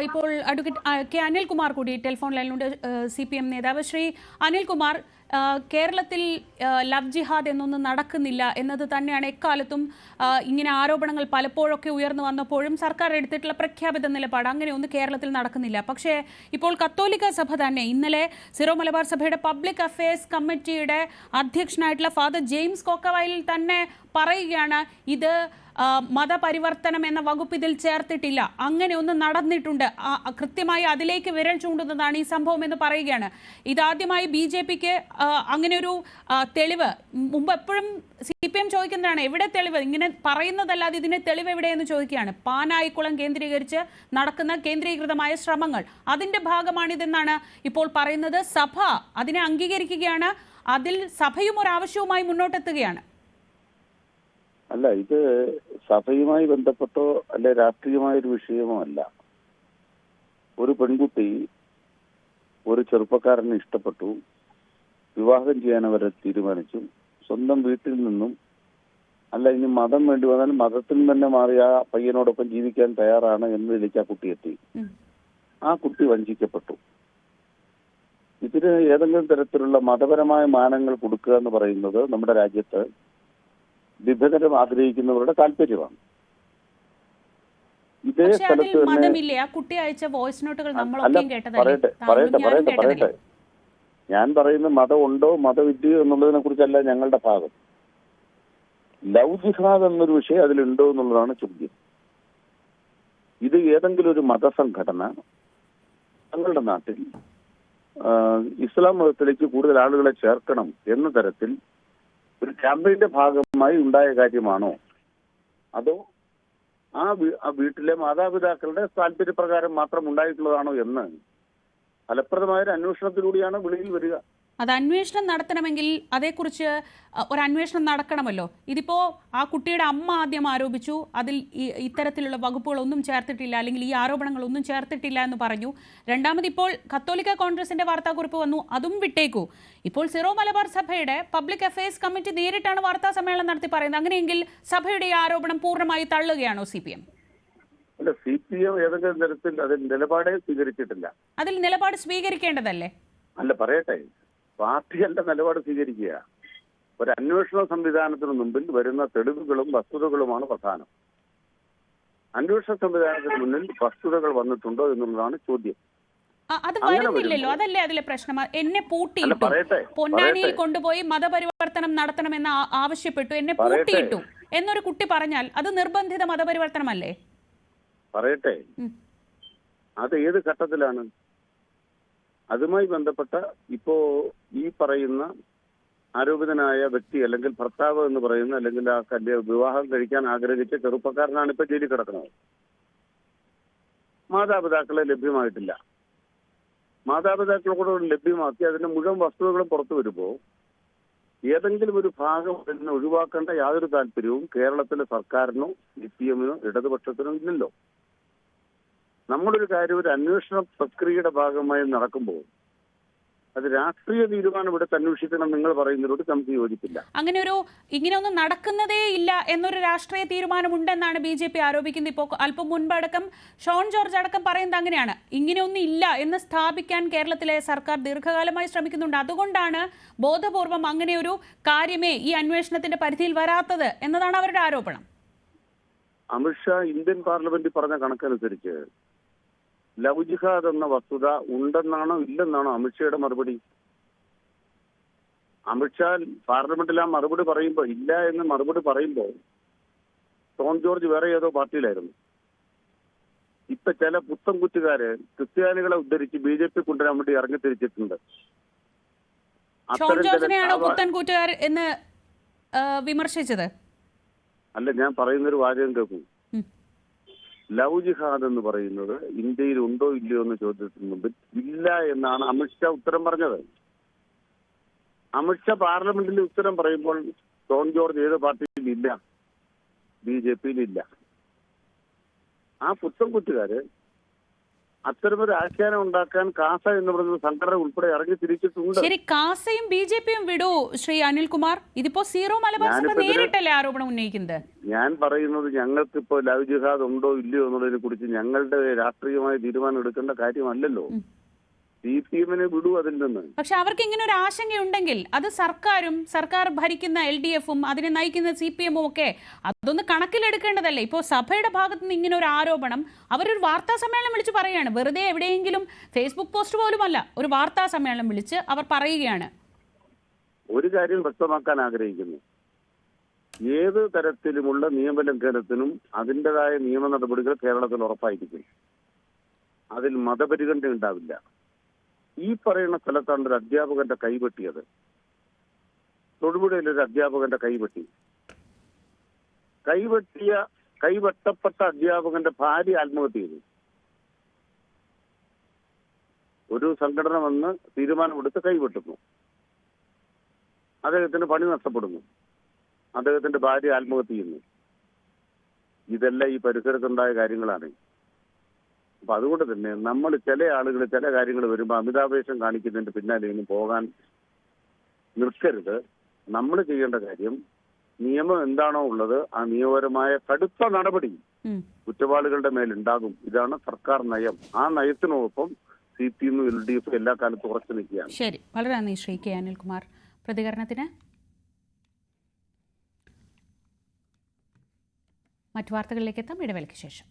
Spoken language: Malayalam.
ഇപ്പോൾ അഡ്വക്കേറ്റ് കെ അനിൽകുമാർ കൂടി ടെലിഫോൺ ലൈനിലുണ്ട്. CPM നേതാവ് ശ്രീ അനിൽകുമാർ, കേരളത്തിൽ ലവ് ജിഹാദ് എന്നൊന്നും നടക്കുന്നില്ല എന്നത് തന്നെയാണ് എക്കാലത്തും ഇങ്ങനെ ആരോപണങ്ങൾ പലപ്പോഴൊക്കെ ഉയർന്നു വന്നപ്പോഴും സർക്കാർ എടുത്തിട്ടുള്ള പ്രഖ്യാപിത നിലപാട്. അങ്ങനെയൊന്നും കേരളത്തിൽ നടക്കുന്നില്ല. പക്ഷേ ഇപ്പോൾ കത്തോലിക്ക സഭ തന്നെ ഇന്നലെ സിറോ മലബാർ സഭയുടെ പബ്ലിക് അഫയേഴ്സ് കമ്മിറ്റിയുടെ അധ്യക്ഷനായിട്ടുള്ള ഫാദർ ജെയിംസ് കോക്കവായിൽ തന്നെ പറയുകയാണ്, ഇത് മതപരിവർത്തനം എന്ന വകുപ്പ് ഇതിൽ ചേർത്തിട്ടില്ല, അങ്ങനെ ഒന്ന് നടന്നിട്ടുണ്ട്, കൃത്യമായി അതിലേക്ക് വിരൽ ചൂണ്ടുന്നതാണ് ഈ സംഭവം എന്ന് പറയുകയാണ്. ഇതാദ്യമായി BJPക്ക് അങ്ങനെ ഒരു തെളിവ്, മുമ്പ് എപ്പോഴും CPM ചോദിക്കുന്നതാണ് എവിടെ തെളിവ്, ഇങ്ങനെ പറയുന്നതല്ലാതെ ഇതിന്റെ തെളിവ് എവിടെയെന്ന് ചോദിക്കുകയാണ്. പാനായിക്കുളം കേന്ദ്രീകരിച്ച് നടക്കുന്ന കേന്ദ്രീകൃതമായ ശ്രമങ്ങൾ അതിന്റെ ഭാഗമാണിതെന്നാണ് ഇപ്പോൾ പറയുന്നത്. സഭ അതിനെ അംഗീകരിക്കുകയാണ്, അതിൽ സഭയും ഒരു ആവശ്യവുമായി മുന്നോട്ടെത്തുകയാണ്. അല്ല, ഇത് സഭയുമായി ബന്ധപ്പെട്ടോ അല്ലെ രാഷ്ട്രീയമായൊരു വിഷയമോ അല്ല. ഒരു പെൺകുട്ടി ഒരു ചെറുപ്പക്കാരനെ ഇഷ്ടപ്പെട്ടു, വിവാഹം ചെയ്യാൻ അവരെ തീരുമാനിച്ചു. സ്വന്തം വീട്ടിൽ നിന്നും അല്ല, ഇനി മതം വേണ്ടി വന്നാൽ മതത്തിൽ തന്നെ മാറി ആ പയ്യനോടൊപ്പം ജീവിക്കാൻ തയ്യാറാണ് എന്നതിലേക്ക് ആ കുട്ടി എത്തി. ആ കുട്ടി വഞ്ചിക്കപ്പെട്ടു. ഇതിന് ഏതെങ്കിലും തരത്തിലുള്ള മതപരമായ മാനങ്ങൾ കൊടുക്കുക എന്ന് പറയുന്നത് നമ്മുടെ രാജ്യത്ത് വിഭജനം ആഗ്രഹിക്കുന്നവരുടെ താല്പര്യമാണ്. ഇതേ സ്ഥലത്ത് പറയട്ടെ, ഞാൻ പറയുന്ന മതം ഉണ്ടോ മതവിദ്യയോ എന്നുള്ളതിനെ കുറിച്ചല്ല ഞങ്ങളുടെ ഭാഗം. ലവ് ജിഹാദ് എന്നൊരു വിഷയം അതിലുണ്ടോ എന്നുള്ളതാണ് ചോദ്യം. ഇത് ഏതെങ്കിലും ഒരു മതസംഘടന തങ്ങളുടെ നാട്ടിൽ ഇസ്ലാം മതത്തിലേക്ക് കൂടുതൽ ആളുകളെ ചേർക്കണം എന്ന തരത്തിൽ ഒരു ക്യാമ്പയിന്റെ ഭാഗമായി ഉണ്ടായ കാര്യമാണോ, അതോ ആ വീട്ടിലെ മാതാപിതാക്കളുടെ താല്പര്യപ്രകാരം മാത്രം ഉണ്ടായിട്ടുള്ളതാണോ എന്ന് ഫലപ്രദമായ ഒരു അന്വേഷണത്തിലൂടെയാണ് വെളിയിൽ വരിക. അത് അന്വേഷണം നടത്തണമെങ്കിൽ അതേക്കുറിച്ച് ഒരു അന്വേഷണം നടക്കണമല്ലോ. ഇതിപ്പോ ആ കുട്ടിയുടെ അമ്മ ആദ്യം ആരോപിച്ചു, അതിൽ ഇത്തരത്തിലുള്ള വകുപ്പുകളൊന്നും ചേർത്തിട്ടില്ല, അല്ലെങ്കിൽ ഈ ആരോപണങ്ങളൊന്നും ചേർത്തിട്ടില്ല എന്ന് പറഞ്ഞു. രണ്ടാമത് ഇപ്പോൾ കത്തോലിക്ക കോൺഗ്രസിന്റെ വാർത്താക്കുറിപ്പ് വന്നു, അതും വിട്ടേക്കൂ. ഇപ്പോൾ സിറോ മലബാർ സഭയുടെ പബ്ലിക് അഫയേഴ്സ് കമ്മിറ്റി നേരിട്ടാണ് വാർത്താ സമ്മേളനം നടത്തി പറയുന്നത്. അങ്ങനെയെങ്കിൽ സഭയുടെ ഈ ആരോപണം പൂർണ്ണമായി തള്ളുകയാണോ CPM? അല്ല, CPM ഏതെങ്കിലും തരത്തിൽ അതിൽ നിലപാടേ സ്വീകരിച്ചിട്ടില്ല. അതിൽ നിലപാട് സ്വീകരിക്കേണ്ടതല്ലേ? അല്ല, പറയട്ടെ, പാർട്ടിയല്ല നിലപാട് സ്വീകരിക്കുക. ഒരു അന്വേഷണ സംവിധാനത്തിന് മുമ്പിൽ വരുന്ന തെളിവുകളും വസ്തുതകളുമാണ് പ്രധാനം. അന്വേഷണ സംവിധാനത്തിന് മുന്നിൽ വസ്തുതകൾ വന്നിട്ടുണ്ടോ എന്നുള്ളതാണ് ചോദ്യം. അത് വരുന്നില്ലല്ലോ, അതല്ലേ അതിലെ പ്രശ്നം. എന്നെ പൂട്ടിയിട്ടു, പൊന്നാനിയിൽ കൊണ്ടുപോയി മതപരിവർത്തനം നടത്തണമെന്ന് ആവശ്യപ്പെട്ടു, എന്നെ പൂട്ടിയിട്ടു എന്നൊരു കുട്ടി പറഞ്ഞാൽ അത് നിർബന്ധിത മതപരിവർത്തനമല്ലേ? പറയട്ടെ, അത് ഏത് ഘട്ടത്തിലാണ്? അതുമായി ബന്ധപ്പെട്ട ഇപ്പോ ഈ പറയുന്ന ആരോപിതനായ വ്യക്തി അല്ലെങ്കിൽ ഭർത്താവ് എന്ന് പറയുന്ന അല്ലെങ്കിൽ ആ വിവാഹം കഴിക്കാൻ ആഗ്രഹിച്ച ചെറുപ്പക്കാരനാണ് ഇപ്പൊ ജയിലിൽ കിടക്കുന്നത്. മാതാപിതാക്കളെ ലഭ്യമായിട്ടില്ല. മാതാപിതാക്കളെ കൂടെ ലഭ്യമാക്കി അതിന്റെ മുഴുവൻ വസ്തുതകളും പുറത്തു വരുമ്പോൾ ഏതെങ്കിലും ഒരു ഭാഗം ഇതിനെ ഒഴിവാക്കേണ്ട യാതൊരു താല്പര്യവും കേരളത്തിലെ സർക്കാരിനോ CPM-നോ ഇടതുപക്ഷത്തിനോ ഇല്ലല്ലോ. നമ്മളൊരു കാര്യം ഒരു അന്വേഷണ പ്രക്രിയയുടെ ഭാഗമായി നടക്കുമ്പോൾ അത് രാഷ്ട്രീയ തീരുമാനം എടുത്ത് അന്വേഷിക്കണം നിങ്ങൾ പറയുന്നതിനോട് നമുക്ക് യോജിപ്പില്ല. ഇങ്ങനെയൊന്നും നടക്കുന്നതേ ഇല്ല എന്നൊരു രാഷ്ട്രീയ തീരുമാനമുണ്ടെന്നാണ് BJP ആരോപിക്കുന്നത്. ഇപ്പോൾ അല്പം മുൻപടക്കം ഷോൺ ജോർജ് അടക്കം പറയുന്നത് അങ്ങനെയാണ്. ഇങ്ങനെയൊന്നും ഇല്ല എന്ന് സ്ഥാപിക്കാൻ കേരളത്തിലെ സർക്കാർ ദീർഘകാലമായി ശ്രമിക്കുന്നുണ്ട്. അതുകൊണ്ടാണ് ബോധപൂർവം അങ്ങനെ ഒരു കാര്യമേ ഈ അന്വേഷണത്തിന്റെ പരിധിയിൽ വരാത്തത് എന്നതാണ് അവരുടെ ആരോപണം. അമിത്ഷാ ഇന്ത്യൻ പാർലമെന്റിൽ പറഞ്ഞ കണക്കനുസരിച്ച് ലവ് ജിഹാദ് എന്ന വസ്തുത ഉണ്ടെന്നാണോ ഇല്ലെന്നാണോ അമിത്ഷായുടെ മറുപടി? അമിത്ഷാ പാർലമെന്റിൽ ആ മറുപടി പറയുമ്പോൾ ഇല്ല എന്ന് മറുപടി പറയുമ്പോൾ ടോം ജോർജ് വേറെ ഏതോ പാർട്ടിയിലായിരുന്നു. ഇപ്പൊ ചില പുത്തൻ കുറ്റുകാര് ക്രിസ്ത്യാനികളെ ഉദ്ധരിച്ച് BJP കൊണ്ടുവരാൻ വേണ്ടി ഇറങ്ങിത്തിരിച്ചിട്ടുണ്ട്. എന്ന് വിമർശിച്ചത് അല്ല, ഞാൻ പറയുന്നൊരു വാചകം കേൾക്കൂ. ലവ് ജിഹാദ് എന്ന് പറയുന്നത് ഇന്ത്യയിൽ ഉണ്ടോ ഇല്ലയോ എന്ന ചോദ്യത്തിന് മുമ്പിൽ ഇല്ല എന്നാണ് അമിത്ഷാ ഉത്തരം പറഞ്ഞത്. അമിത്ഷാ പാർലമെന്റിൽ ഉത്തരം പറയുമ്പോൾ ടോം ജോർജ് ഏത് പാർട്ടിയിൽ ഇല്ല, BJP-യിൽ ഇല്ല. ആ പുത്തൻ കുറ്റുകാര് അത്തരമൊരു ആഖ്യാനം ഉണ്ടാക്കാൻ കാസ എന്ന് പറയുന്ന സംഘടന ഉൾപ്പെടെ ഇറങ്ങി തിരിച്ചിട്ടുണ്ട്. ശരി, കാസയും ബി.ജെ.പിയും വിടൂ ശ്രീ അനിൽകുമാർ. ഇതിപ്പോ സീറോ മലബാർ സഭ നേരിട്ടല്ലേ ആരോപണം ഉന്നയിക്കുന്നത്? ഞാൻ പറയുന്നത് ഞങ്ങൾക്കിപ്പോ ലവ് ജിഹാദ് ഉണ്ടോ ഇല്ലയോ എന്നുള്ളതിനെ കുറിച്ച് ഞങ്ങളുടെ രാഷ്ട്രീയമായ തീരുമാനം എടുക്കേണ്ട കാര്യമല്ലല്ലോ. CPM വിടൂ അതിൽ നിന്ന്. പക്ഷെ അവർക്ക് ഇങ്ങനെ ഒരു ആശങ്കയുണ്ടെങ്കിൽ അത് സർക്കാർ ഭരിക്കുന്ന LDFും അതിനെ നയിക്കുന്ന CPM ഒക്കെ അതൊന്ന് കണക്കിലെടുക്കേണ്ടതല്ലേ? ഇപ്പോൾ സഭയുടെ ഭാഗത്ത് നിന്ന് ഇങ്ങനെ ഒരു ആരോപണം അവരൊരു വാർത്താ സമ്മേളനം വിളിച്ച് പറയുകയാണ്. വെറുതെ എവിടെയെങ്കിലും ഫേസ്ബുക്ക് പോസ്റ്റ് പോലുമല്ല, ഒരു വാർത്താ സമ്മേളനം വിളിച്ച് അവർ പറയുകയാണ്. ഒരു കാര്യം വ്യക്തമാക്കാൻ ആഗ്രഹിക്കുന്നു. ഏത് തരത്തിലുമുള്ള നിയമലംഘനത്തിനും അതിൻ്റെതായ നിയമ നടപടികൾ കേരളത്തിൽ ഉറപ്പായിരിക്കും. അതിൽ മതപരിഗണന ഉണ്ടാവില്ല. ഈ പറയുന്ന സ്ഥലത്താണ് ഒരു അധ്യാപകന്റെ കൈവെട്ടിയത്. തൊടുപുഴയിൽ ഒരു അധ്യാപകന്റെ കൈവെട്ടപ്പെട്ട അധ്യാപകന്റെ ഭാര്യ ആത്മഹത്യ ചെയ്തു. ഒരു സംഘടന വന്ന് തീരുമാനമെടുത്ത് കൈവെട്ടുന്നു. അദ്ദേഹത്തിന് പണി നഷ്ടപ്പെടുന്നു. അദ്ദേഹത്തിന്റെ ഭാര്യ ആത്മഹത്യ ചെയ്യുന്നു. ഇതെല്ലാം ഈ പരിസരത്തുണ്ടായ കാര്യങ്ങളാണ്. അപ്പൊ അതുകൊണ്ട് തന്നെ നമ്മൾ ചില ആളുകൾ ചില കാര്യങ്ങൾ വരുമ്പോൾ അമിതാവേശം കാണിക്കുന്നതിന്റെ പിന്നാലെ ഇനി പോകാൻ നിൽക്കരുത്. നമ്മൾ ചെയ്യേണ്ട കാര്യം നിയമം എന്താണോ ഉള്ളത് ആ നിയമപരമായ കടുത്ത നടപടി കുറ്റവാളികളുടെ മേലുണ്ടാകും. ഇതാണ് സർക്കാർ നയം. ആ നയത്തിനൊപ്പം CPM LDF എല്ലാ കാലത്തും ഉറച്ചു നിൽക്കുകയാണ്. ശരി, വളരെ നന്ദി ശ്രീ കെ അനിൽകുമാർ പ്രതികരണത്തിന്. മറ്റു വാർത്തകളിലേക്ക് എത്താം ഇടവേളയ്ക്ക് ശേഷം.